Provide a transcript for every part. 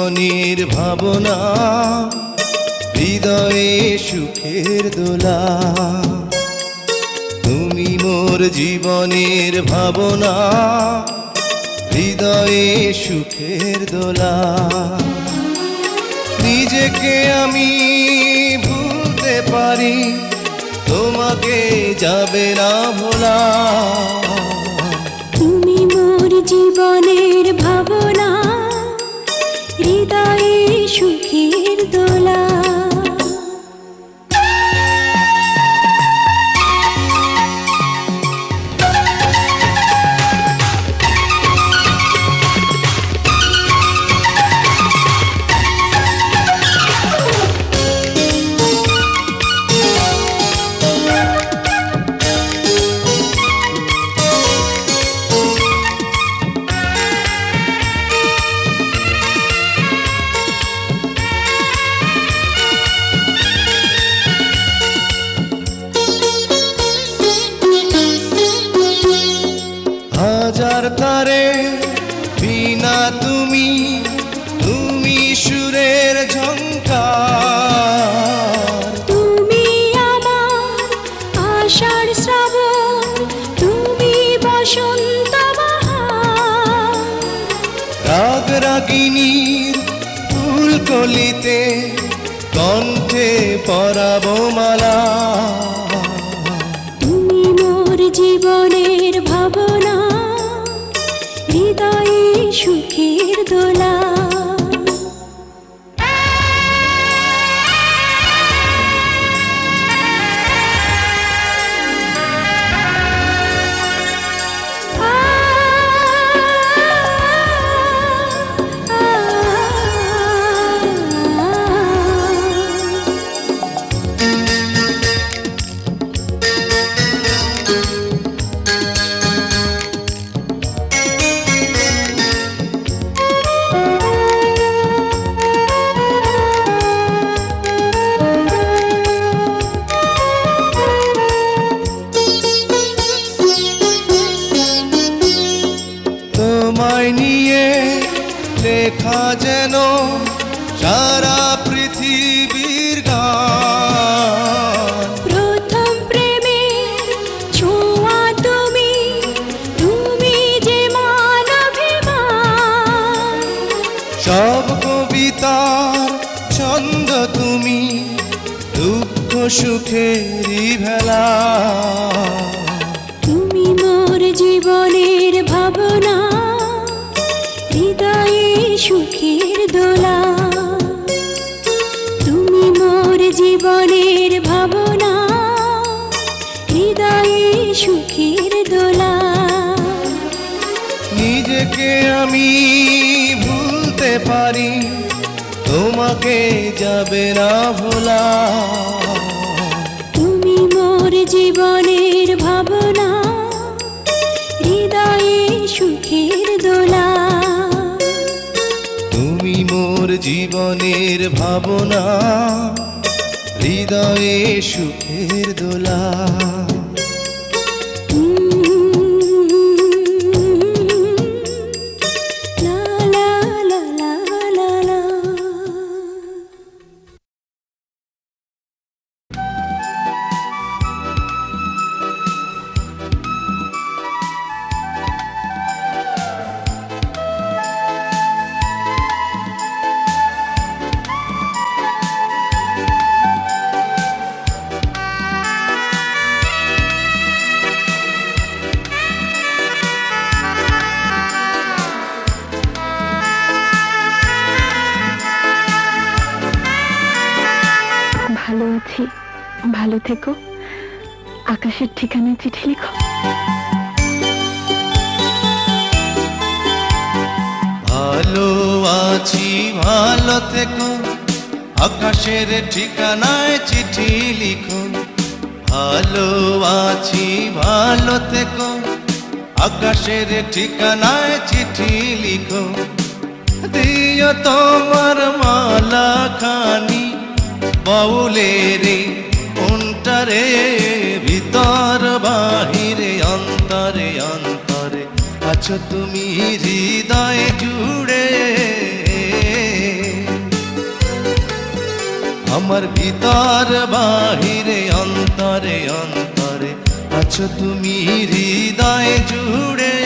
জীবনের ভাবনা, হৃদয়ে সুখের দোলা। তুমি মোর জীবনের ভাবনা, হৃদয়ে সুখের দোলা। নিজেকে আমি ভুলতে পারি, তোমাকে যাবে না ভোলা। তুমি মোর জীবনের ভাবনা, হৃদয়ে সুখের দোলা। হাজার তারে বিনা তুমি, তুমি সুরের ঝংকার। তুমি আমার আষাঢ় শ্রাবণ, তুমি বসন্ত বাহার। রাগ রাগিনীর ফুলকলিতে কণ্ঠে পরাবো মালা। তুমি মোর জীবনের ভাবনা, হৃদয়ে সুখের দোলা। তোমায় নিয়ে লেখা যেন সারা পৃথিবীর গান। প্রথম প্রেমের ছোঁয়া তুমি, তুমি যে মানবিমান। সব কবিতার ছন্দ তুমি, দুঃখ সুখেরই ভেলা। তুমি মোর জীবনের ভাবনা, হৃদয়ে সুখের দোলা। তুমি মোর জীবনের ভাবনা, হৃদয়ে সুখের দোলা। নিজেকে আমি ভুলতে পারি, তোমাকে যাবে না ভোলা। তুমি মোর জীবনের ভাবনা, হৃদয়ে সুখের দোলা। তুমি মোর জীবনের ভাবনা, হৃদয়ে সুখের দোলা। লা লা লা লা লা লা। ভালো আছি, ভালো থেকো। আকাশের ঠিকানায় চিঠি লিখো। ভালো আছি, ভালো থেকো, আকাশের ঠিকানায় চিঠি লিখো। ভালো আছি, ভালো থেকো, আকাশের ঠিকানায় চিঠি লিখো। দিও তোমার মালা খানি বাউলের কোনটারে, ভিতর বাহিরে অন্তরে অন্তরে আছো তুমি হৃদয় জুড়ে। আমার ভিতর বাহিরে অন্তরে অন্তরে আছো তুমি হৃদয় জুড়ে।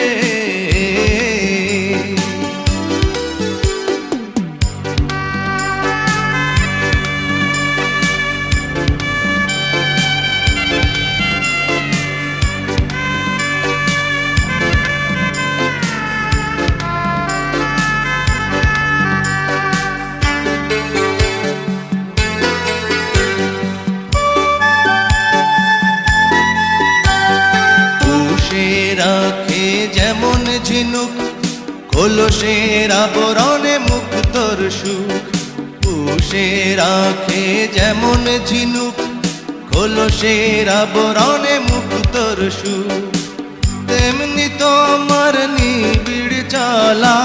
রাখে যেমন ঝিনুক কলসের আবরণে মুক্তর সুখ। পুষে রাখে যেমন ঝিনুক কলসের আবরণে মুক্তর সুখ। তেমনি তোমার নিবিড় চলা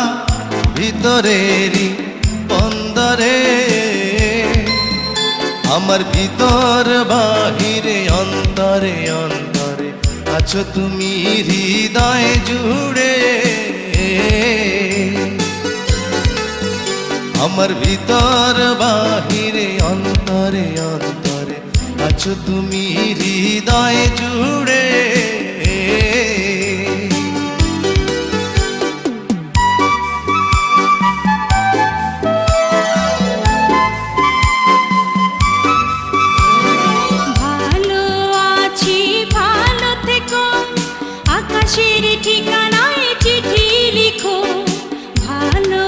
ভিতরেরই বন্দরে। আমার ভিতর বাহিরে অন্তরে অন্তরে আছো তুমি হৃদয় জুড়ে। আমার ভিতর বাহিরে অন্তরে অন্তরে আছো তুমি হৃদয় জুড়ে। আকাশের ঠিকানায় চিঠি লিখো, ভালো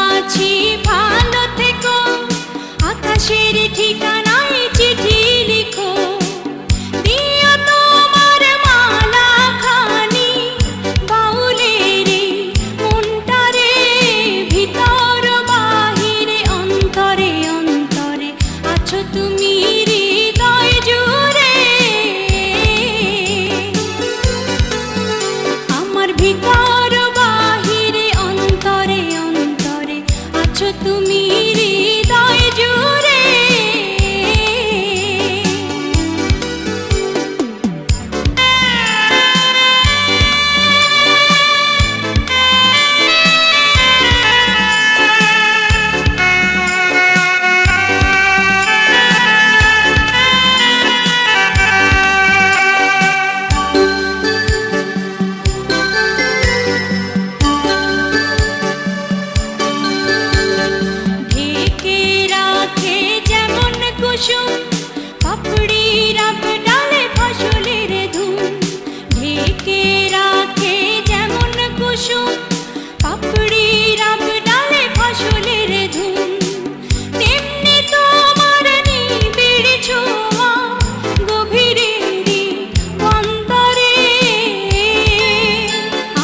আছি ভালো থেকো। আকাশের ঠিকানায় চিঠি লিখো, দিও তোমার মালা খানি বাউলের মনটারে। ভিতর বাহিরে অন্তরে অন্তরে আছো তুমি হৃদয় জুড়ে। ভিতর বাহিরে অন্তরে অন্তরে আছো তুমি হৃদয় জুড়ে। পাপড়ি রাব ডালে ফসলের ধুম, ঢেকে রাখে যেমন কুসুম। পাপড়ি রাব ডালে ফসলের ধুম, তেমনি তোমার নিবিড় ছোঁয়া গভীরেরই অন্তরে।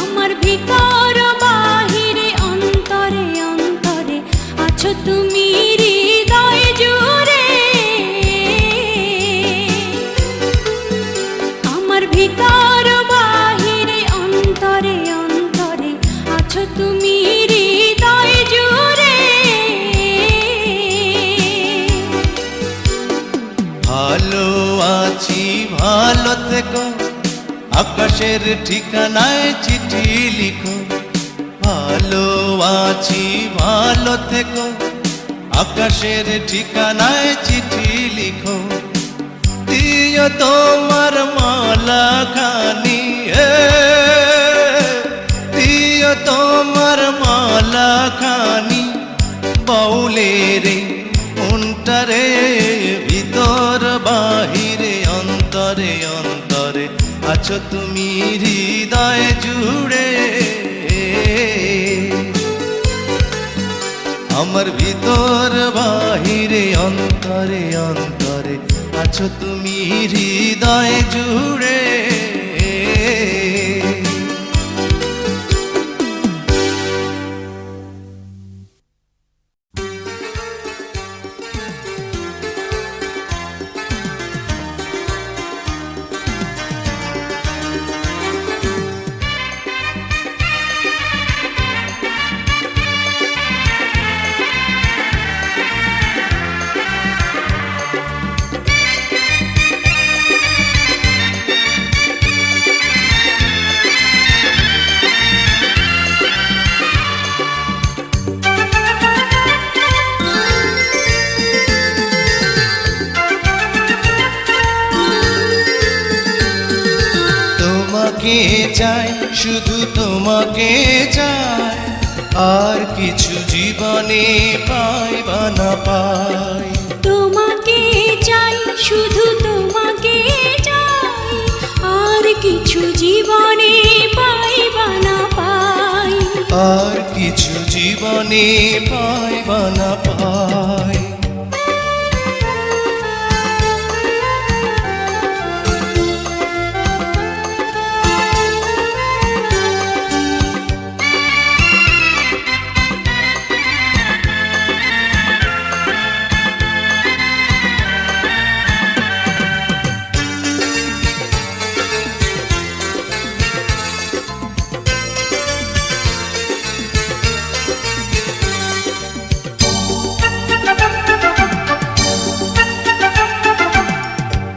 আমার ভিতর বাহিরে অন্তরে অন্তরে আছো তুমি হৃদয় জুড়ে। ভিতর বাহিরে অন্তরে অন্তরে আছো তুমি হৃদয় জুড়ে। ভালো আছি ভালো থেকো, আকাশের ঠিকানায় চিঠি লিখো। ভালো আছি ভালো থেকো, আকাশের ঠিকানায় চিঠি লিখো। দিও তোমার মালা খানি, দিও তোমার মালা খানি বাউলের মনটারে। ভিতর বাহিরে অন্তরে অন্তরে আছো তুমি হৃদয় জুড়ে। আমার ভিতর বাহিরে অন্তরে অন্তরে আছো তুমি হৃদয় জুড়ে। তোমাকে চাই, শুধু তোমাকে চাই, আর কিছু জীবনে পাই বা না পাই। তোমাকে চাই, শুধু তোমাকে চাই, আর কিছু জীবনে পাই বা না পাই। আর কিছু জীবনে পাই বা না পাই।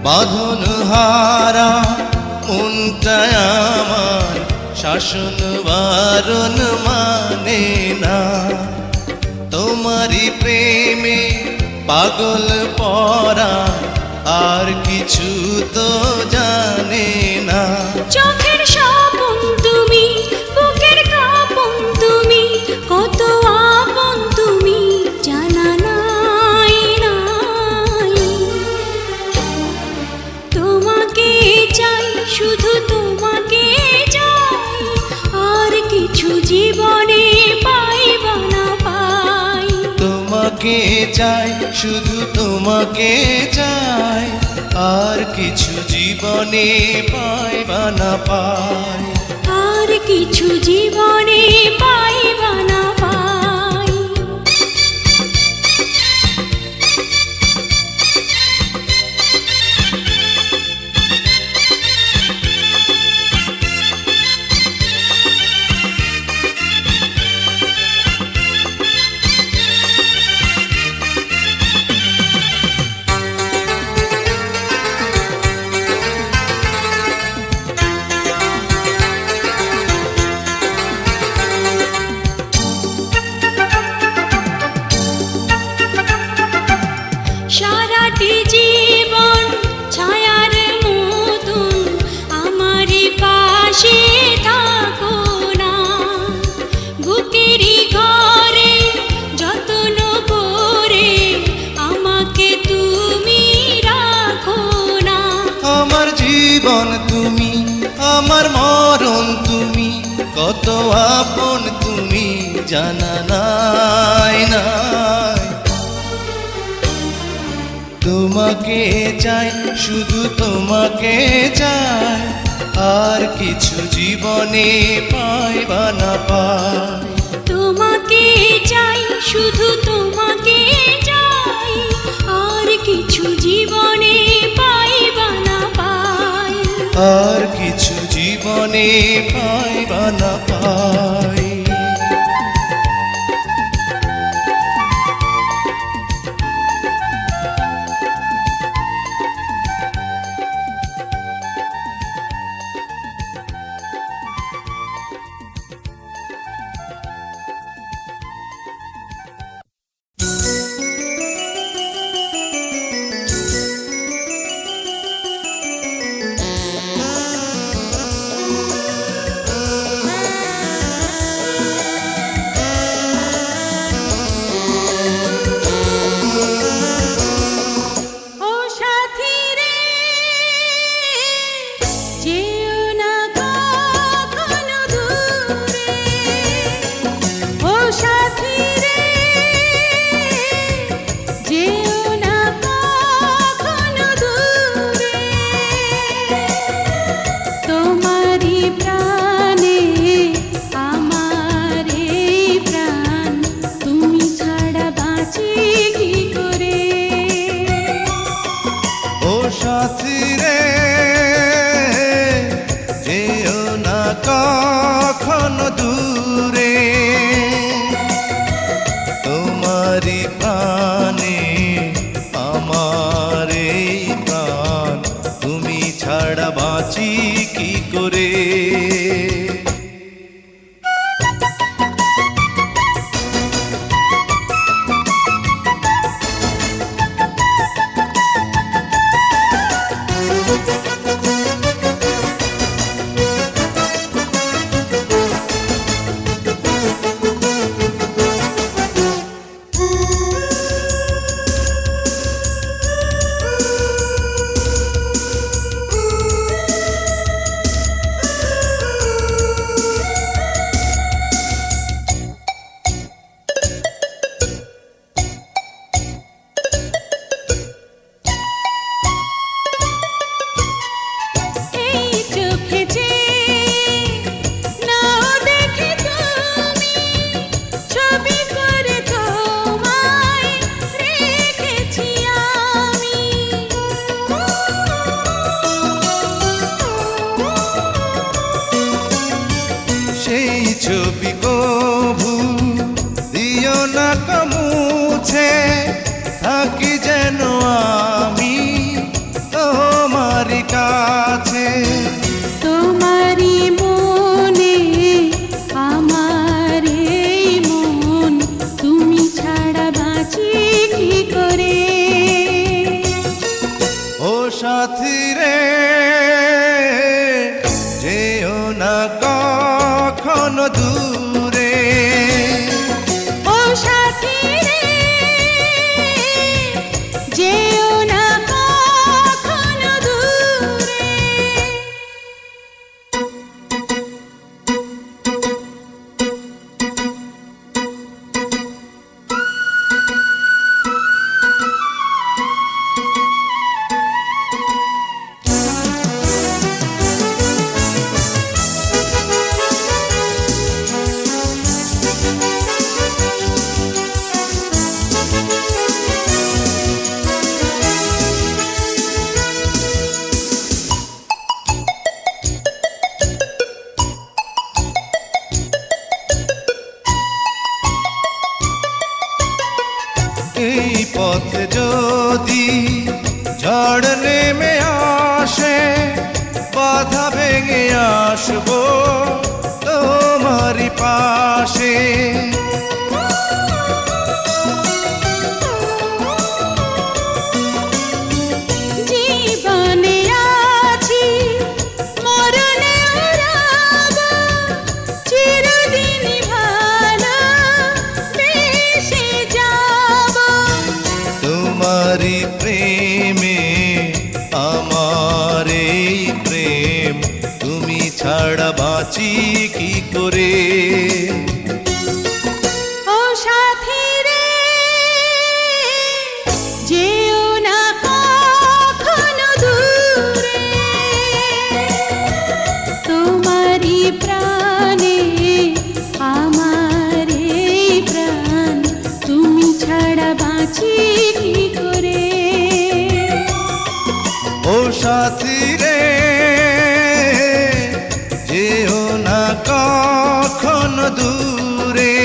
বাঁধন হারা মনটা আমার শাসন বারণ মানে না, তোমারই প্রেমে পাগল পরা আর কিছু তো জানে না। চোখের স্বপন তুমি, বুকের কাঁপন তুমি, কত আপন তুমি জানা নাই নাই। তোমাকে চাই, শুধু তোমাকে চাই, আর কিছু জীবনে পাই বা না পাই। তোমাকে চাই, শুধু তোমাকে চাই, আর কিছু জীবনে পাই বা না পাই। আর কিছু জীবনে পাই বা না পাই। সারাটি জীবন ছায়ার মতন আমারই পাশে থাকো না, বুকেরই ঘরে যত্ন করে আমাকে তুমি রাখো না। আমার জীবন তুমি, আমার মরণ তুমি, কত আপন তুমি জানা নাই নাই। তোমাকে চাই, শুধু তোমাকে চাই, আর কিছু জীবনে পাই বা না পাই। তোমাকে চাই, শুধু তোমাকে চাই, আর কিছু জীবনে পাই বা না পাই। আর কিছু জীবনে পাই বা না পাই। ও সাথী রে, যেও না কখনো দূরে। ও সাথী রে, যেও না কখনো দূরে। তোমারই প্রাণে আমার এই প্রাণ, তুমি ছাড়া বাঁচি কি করে। ও সাথী রে, যেও না কখনো দূরে, তোমারই প্রাণে আমার এই প্রাণ, তুমি ছাড়া বাঁচি কি করে। আসবো তোমারই পাশে। জীবনে আছি মরণেও রব, চিরদিন ভালো বেসে যাব। তোমারই প্রেমে আমার এই প্রেম, তুমি ছাড়া বাঁচি কি করে। ও সাথী রে, যেও না কখনো দূরে, তোমারই প্রাণে আমার এই প্রাণ, তুমি ছাড়া বাঁচি কি করে। ও সাথী রে, যেও না কখনো দূরে,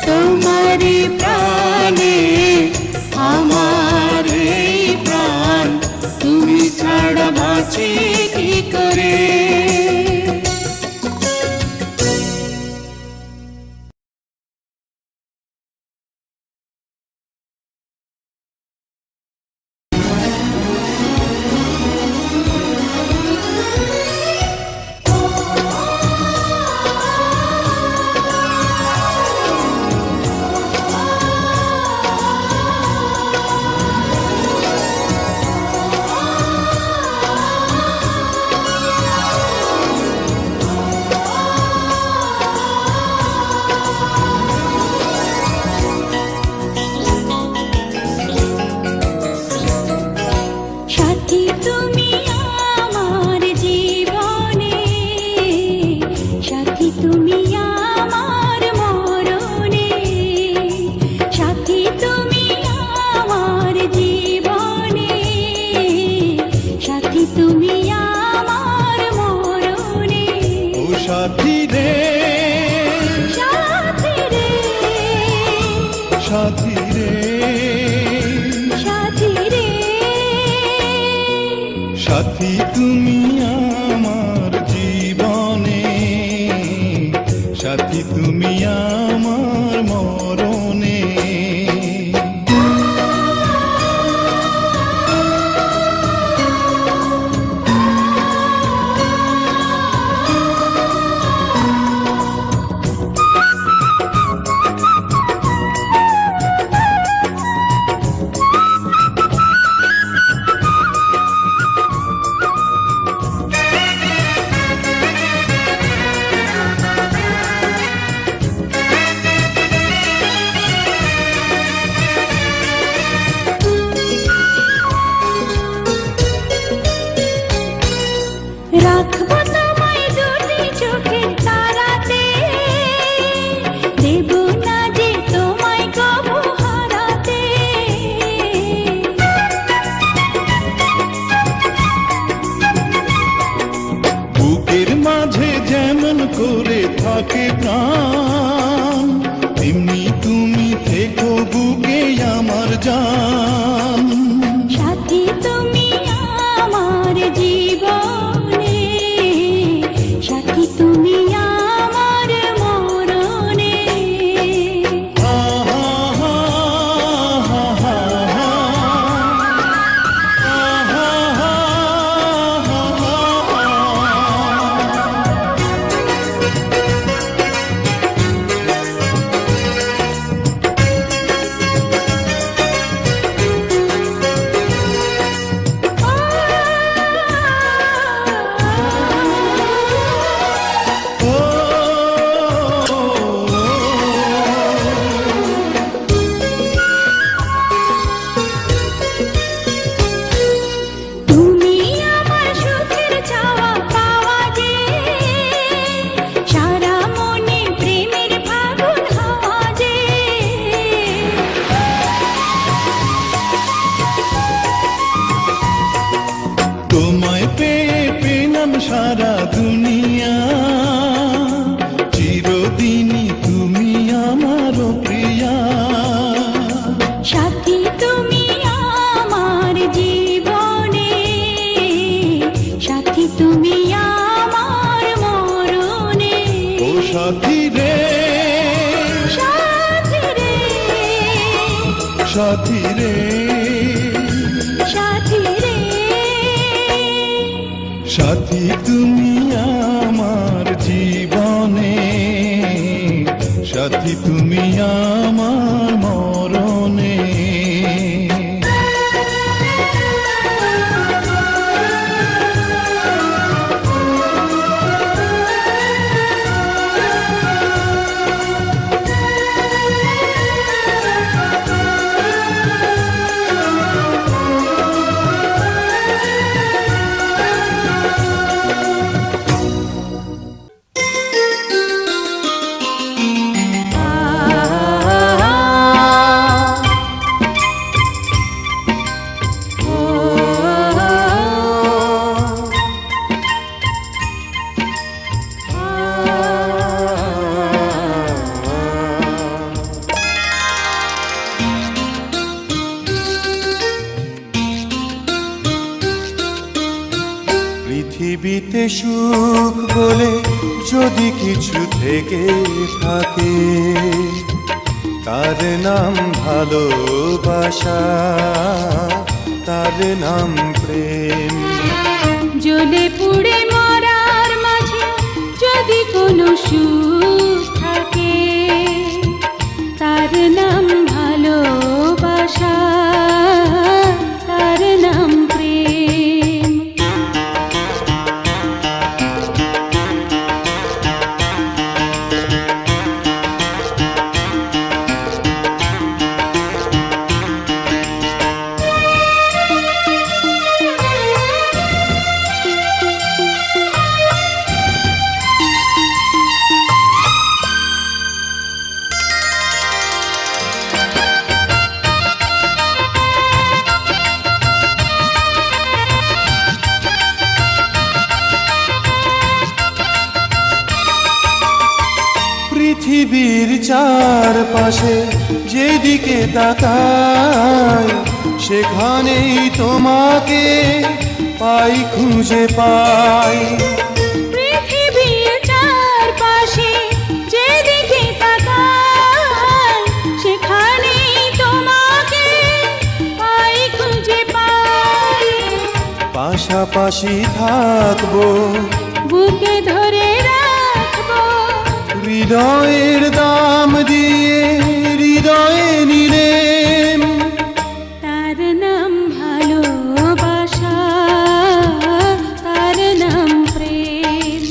তোমারই প্রাণে আমার এই প্রাণ, তুমি ছাড়া বাঁচি কি করে। সাথী তুমি আমার জীবনে, সাথী তুমি আমার মরণে, সাথী তুমি আমার জীবনে, সাথী তুমি আমার মরণে। ও সাথী রে, সাথী রে, সাথী রে, সাথী রে, সাথী তুমি আমার জীবনে, সাথী তুমি আমার মরণে। সাথী রে, সাথী রে, সাথী তুমি আমার জীবনে, সাথী তুমি আমার মরণে। পৃথিবীতে সুখ বলে যদি কিছু থেকে থাকে, তার নাম ভালোবাসা, তার নাম প্রেম। জ্বলে পুড়ে মরার মাঝে যদি কোনো সুখ থাকে, তার নাম ভালোবাসা, তার নাম প্রেম। পৃথিবীর চারপাশে যেদিকে তাকাই, সেখানেই তোমাকে পাই, খুঁজে পাই। পৃথিবীর চারপাশে যেদিকে তাকাই, সেখানেই তোমাকে পাই, খুঁজে পাই। পাশাপাশি থাকবো, বুকে ধরে রাখবো, হৃদয়ের দাম দিয়ে হৃদয়ে নিলেম। তার নাম ভালোবাসা, তার নাম প্রেম।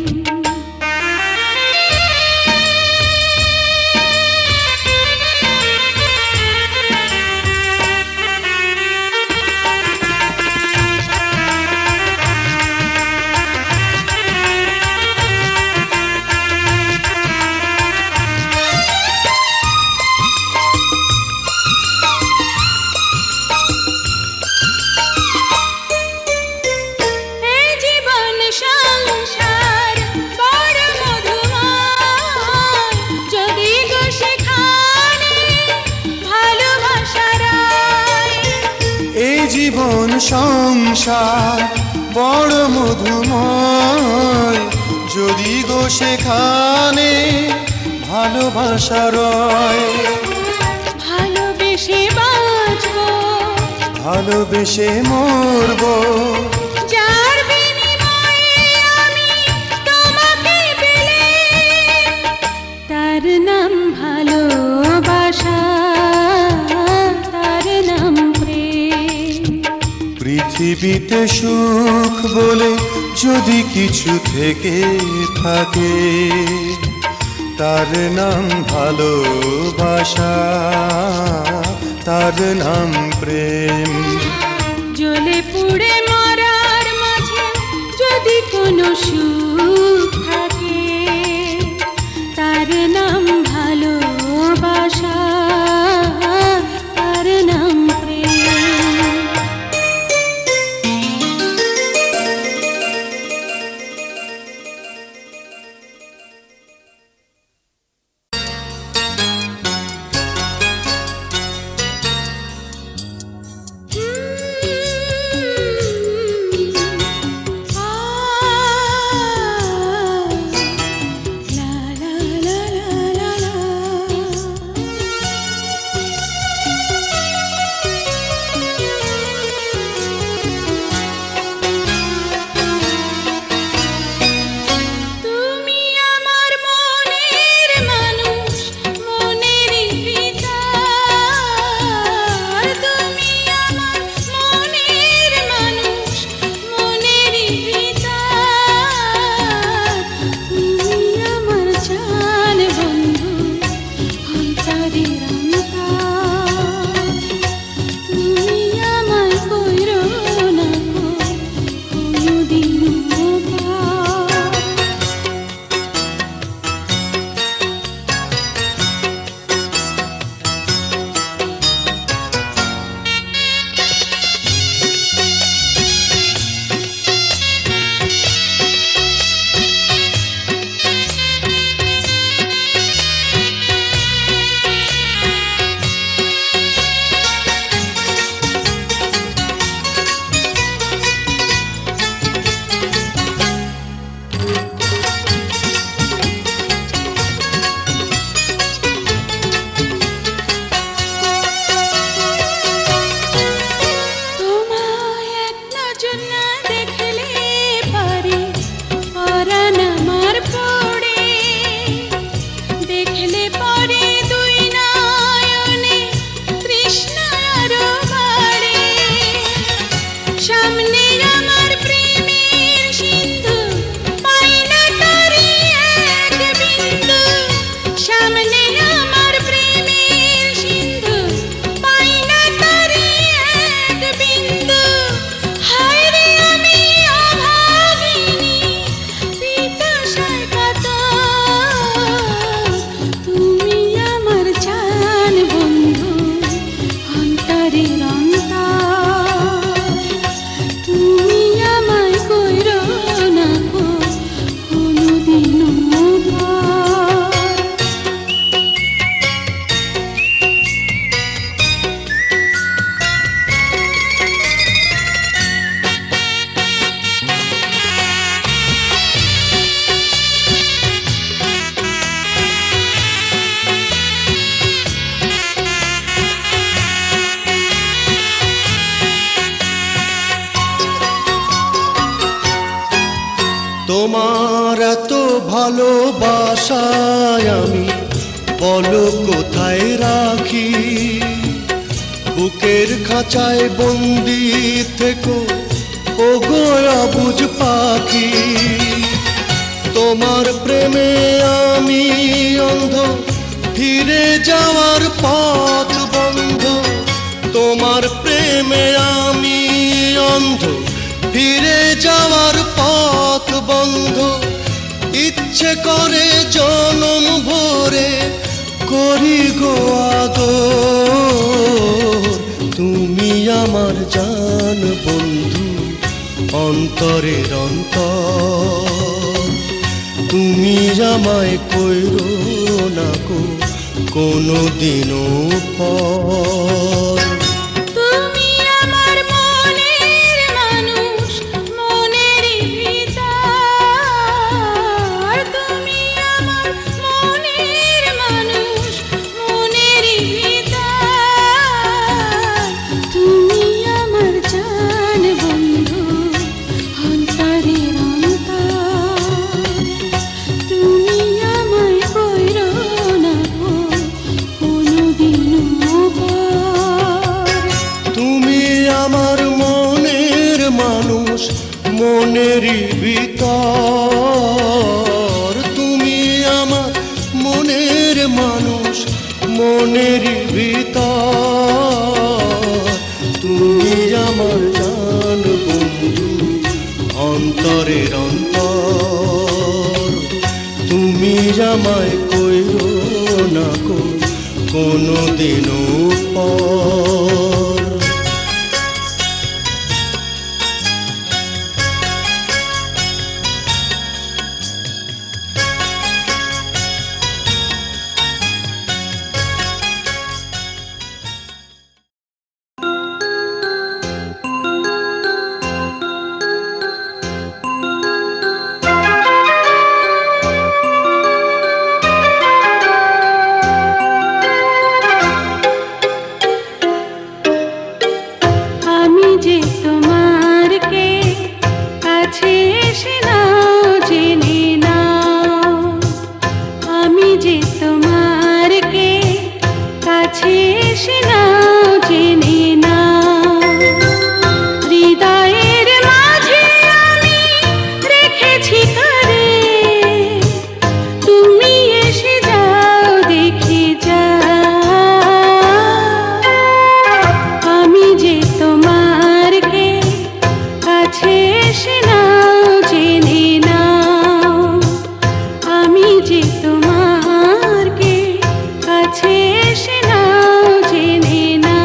এই জীবন সংসার বড় মধুময়, যদি গো সেখানে ভালোবাসার আয়। এই জীবন সংসার বড় মধুময়, যদি গো সেখানে ভালোবাসা রয়। ভালোবেসে বাঁচবো, ভালোবেসে মরবো, যার বিনিময়ে আমি তোমাকে পেলাম, তার নাম ভালোবাসা, তার নাম প্রেম। পৃথিবীতে সুখ বলে যদি কিছু থেকে থাকে, তার নাম ভালোবাসা, তার নাম প্রেম। জ্বলে পুড়ে মরার মাঝে যদি কোনো সুখ থাকে, তার নাম ভালোবাসা, তার নাম প্রেম। আ অন্তরের অন্তর তুমি আমায় কইরো না কো কোনোদিনও পর। তোমার এত ভালোবাসায় আমি বলো কোথায় রাখি, বুকের খাঁচায় বন্দি থেকো ও গোয়া বুঝ পাখি। তোমার প্রেমে আমি অন্ধ, ফিরে যাওয়ার পথ বন্ধ। তোমার প্রেমে আমি অন্ধ, ফিরে যাওয়ার পথ বন্ধ। ইচ্ছে করে জনম ভরে করি গো আদর। তুমি আমার জান বন্ধু, অন্তরের অন্তর। তুমি আমায় কইরো না কো কোনোদিনও পর। তুমি আমার মনের মানুষ, মনেরই ভিতর। তুমি আমার মনের মানুষ, মনেরই ভিতর। তুমি আমার জান বন্ধু, অন্তরের অন্তর। তুমি আমায় কইরো না কো কোনোদিনও পর। তুমি আমার মনের মানুষ, মনেরই ভিতর। তুমি আমার মনের মানুষ, মনেরই ভিতর। তুমি আমার জান বন্ধু, অন্তরের অন্তর। তুমি আমায় কইরো না কো কোনোদিনও পর। আমি যে তোমার কে কাছে এসে নাও জেনে নাও। আমি যে তোমার কে কাছে এসে নাও জেনে নাও। হৃদয়ের মাঝে আমি রেখেছি কারে, তুমি এসে যাও দেখে যাও। আমি যে তোমার কে কাছে এসে নাও জেনে নাও। আমি যে তোমার কে কাছে এসে নাও জেনে নাও।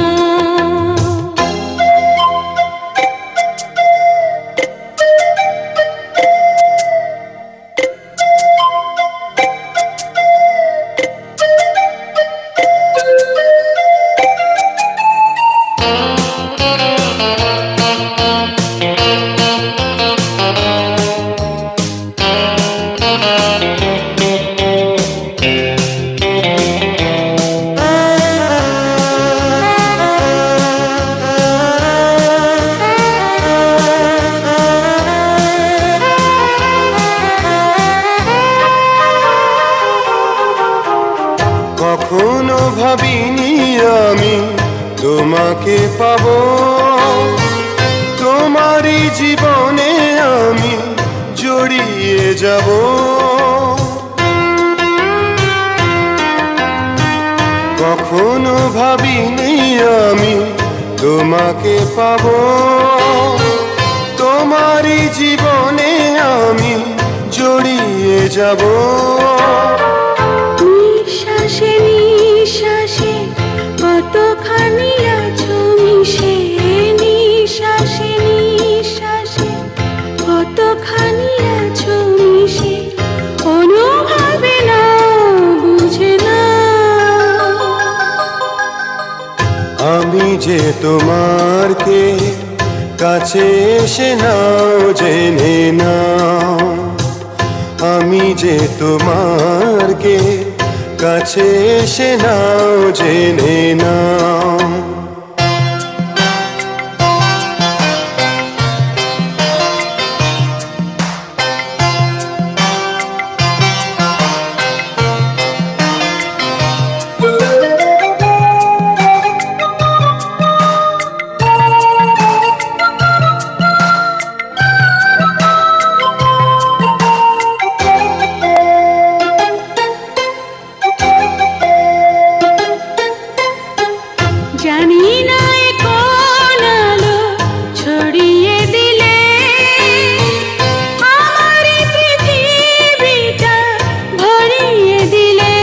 কখনো ভাবিনি আমি তোমাকে পাবো, তোমারই জীবনে আমি জড়িয়ে যাব। কখনো ভাবিনি আমি তোমাকে পাবো, তোমারই জীবনে আমি জড়িয়ে যাব। নিঃশ্বাসে নিঃশ্বাসে কতখানি আছো আমি যে তোমার কে কাছে এসে নাও জেনে নাও, আমি যে তোমার কে কাছে এসে নাও জেনে নাও। জানি না এ কোন আলো ছড়িয়ে দিলে আমার এই পৃথিবীটা ভরিয়ে দিলে।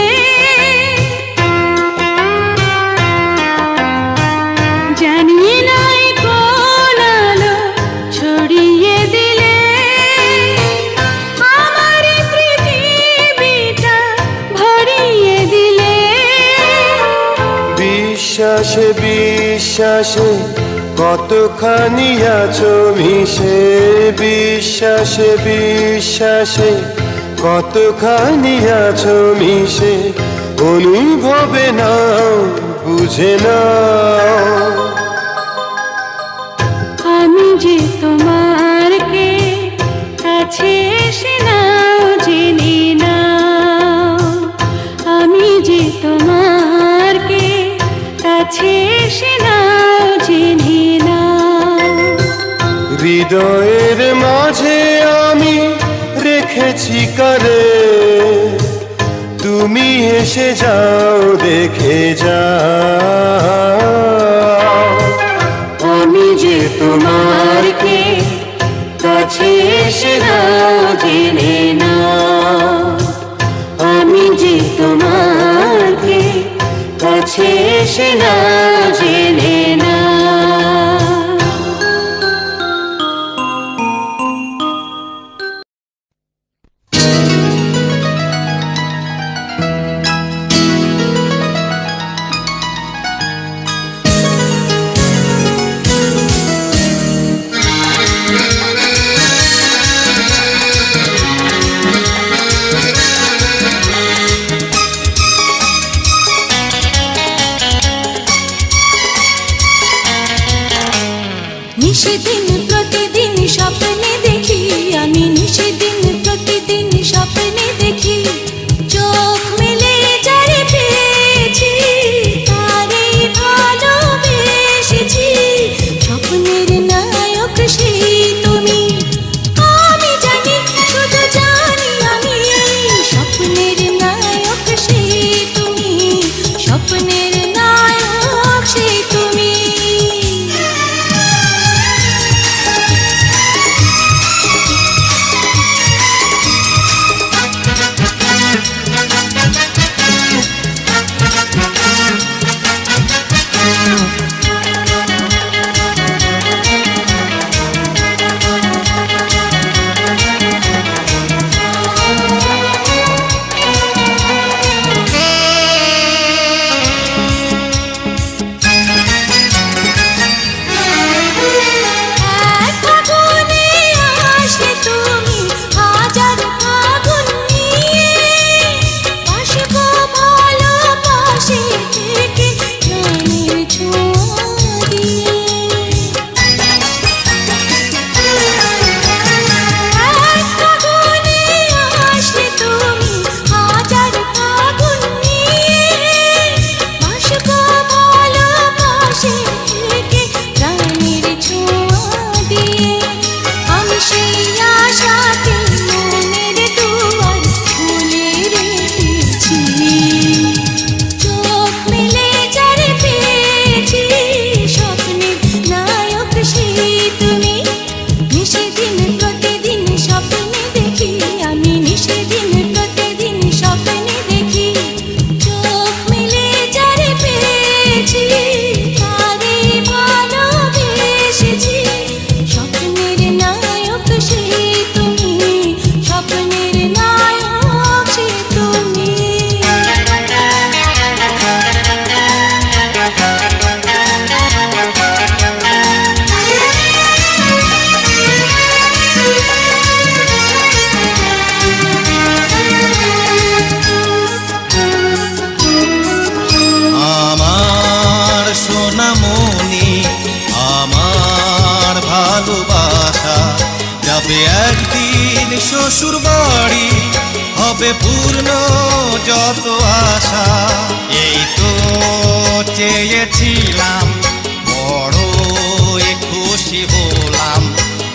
জানি না এ কোন আলো ছড়িয়ে দিলে আমার এই পৃথিবীটা ভরিয়ে দিলে। বিশ্বাসে বিশ্বাসে কতখানি আছো মিশে, বিশ্বাসে বিশ্বাসে কতখানি আছো মিশে, অনুভবে নাও বুঝে নাও। আমি যে তোমার কে কাছে এসে নাও জেনে নাও, আমি যে তোমার কে কাছে এসে নাও জেনে নাও। হৃদয়ের মাঝে আমি রেখেছি কারে, তুমি এসে যাও দেখে যাও। আমি যে তোমার কে কাছে এসে নাও জেনে নাও, আমি যে তোমার কে কাছে এসে নাও জেনে নাও। নিশিদিন প্রতিদিন স্বপ্নে দেখি, আমি নিশিদিন প্রতিদিন স্বপ্নে দেখি, চোখ মেলে যারে পেয়েছি তারে ভালোবেসেছি। স্বপ্নের নায়ক সেই তুমি, আমি জানি শুধু জানি আমি, স্বপ্নের নায়ক সেই তুমি, স্বপ্নের নায়ক সেই তুমি। শ্বশুর বাড়ি হবে পূর্ণ যত আশা। এই তো চেয়েছিলাম, বড় খুশি হলাম,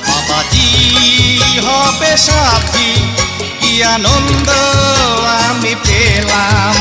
বাবাজি হবে সাথী, কি আনন্দ আমি পেলাম।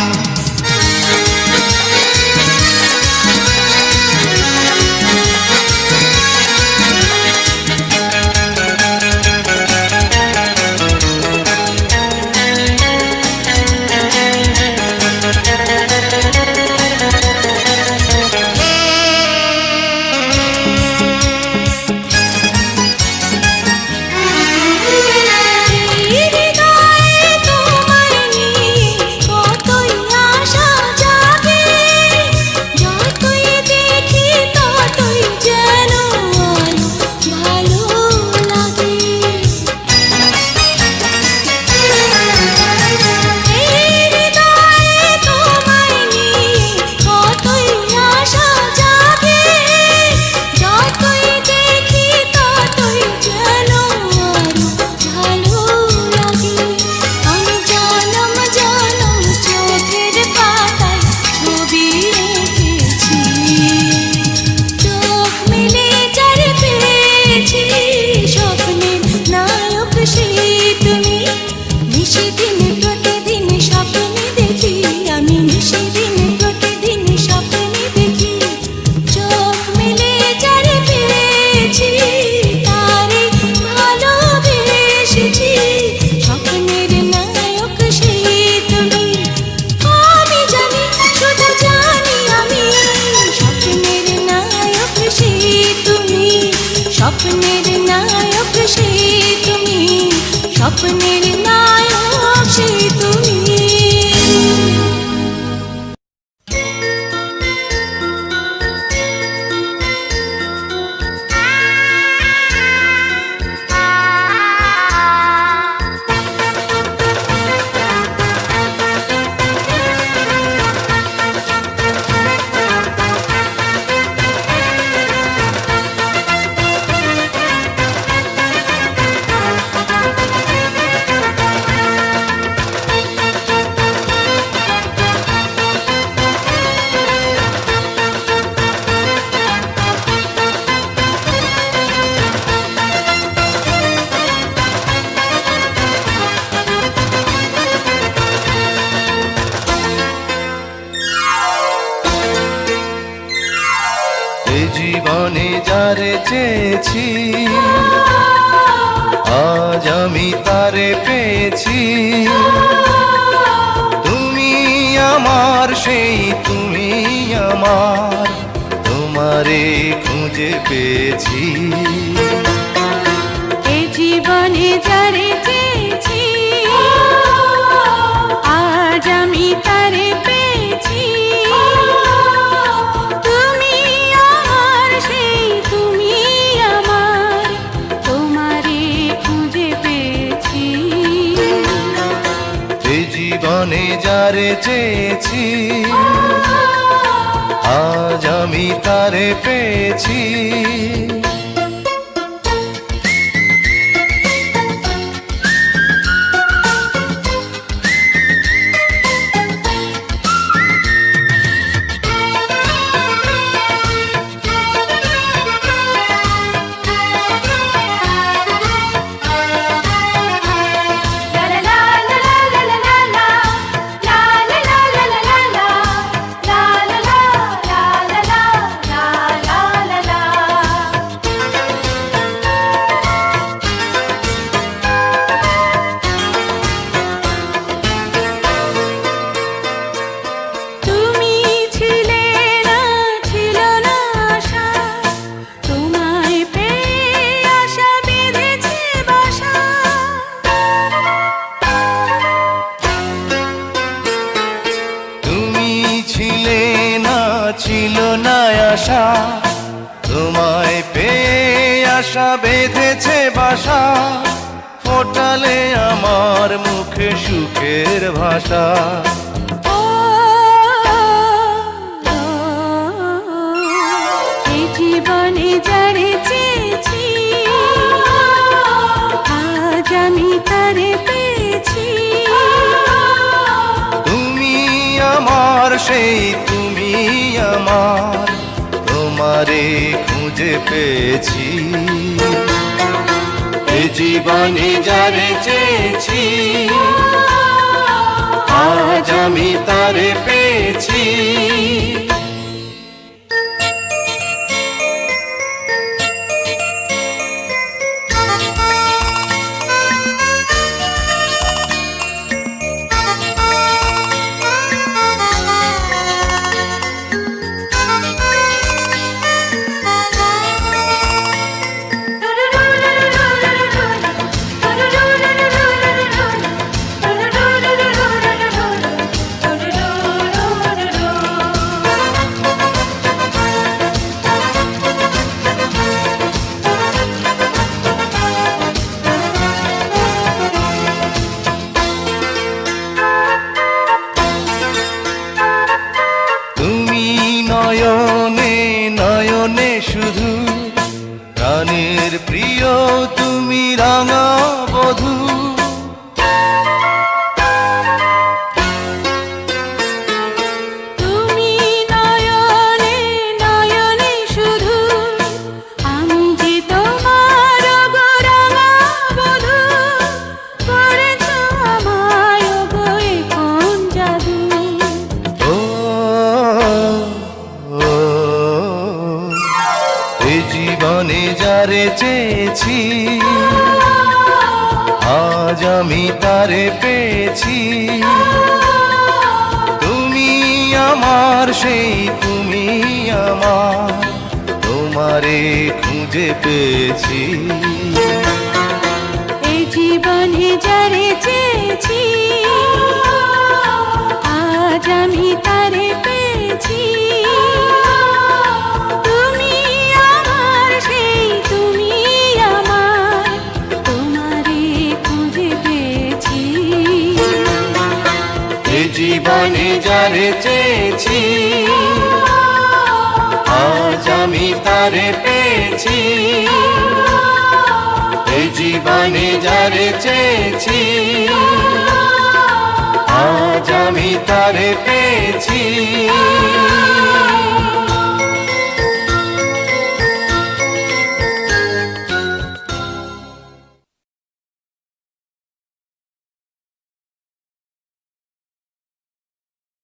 স্বপ্নের নায়ক সেই তুমি, স্বপ্নের নায়ক সেই তুমি। জীবনে যারে চেয়েছি আজ আমি তারে পেয়েছি। তুমি আমার সেই তুমি আমার, তোমারে খুঁজে পেয়েছি। এ জীবনে যারে চেয়েছি আজ আমি তারে পেয়েছি। জীবনে যারে চেয়েছি আজ আমি তারে পেয়েছি। ছিল না আশা, তোমায় পেয়ে আশা বেঁধেছে বাসা, ফোটালে আমার মুখে সুখের ভাষা। এই জীবনে যারে চেয়েছি আজ আমি তারে খুঁজে পেয়েছি এ জীবনে যারে চেয়েছি আজ আমি তারে পেয়েছি নয়নে নয়নে শুধু প্রাণের প্রিয় তুমি রাঙা বধূ তুমি নয়নে নয়নে শুধু আমি যে তোমার গো রাঙা বধূ করেছ আমায় গো এ কোন জাদু ও এ জীবনে যারে চেয়েছি আজ আমি তারে পেয়েছি তুমি আমার সেই তুমি আমার তোমারে খুঁজে পেয়েছি এই জীবনে যারে চেয়েছি আজ আমি তারে পেয়েছি তুমি আমার সেই তুমি আমার তোমারে খুঁজে পেয়েছি এ জীবনে যারে চেয়েছি আজ আমি তারে পেয়েছি এই জীবনে যারে চেয়েছি আজ আমি তারে পেয়েছি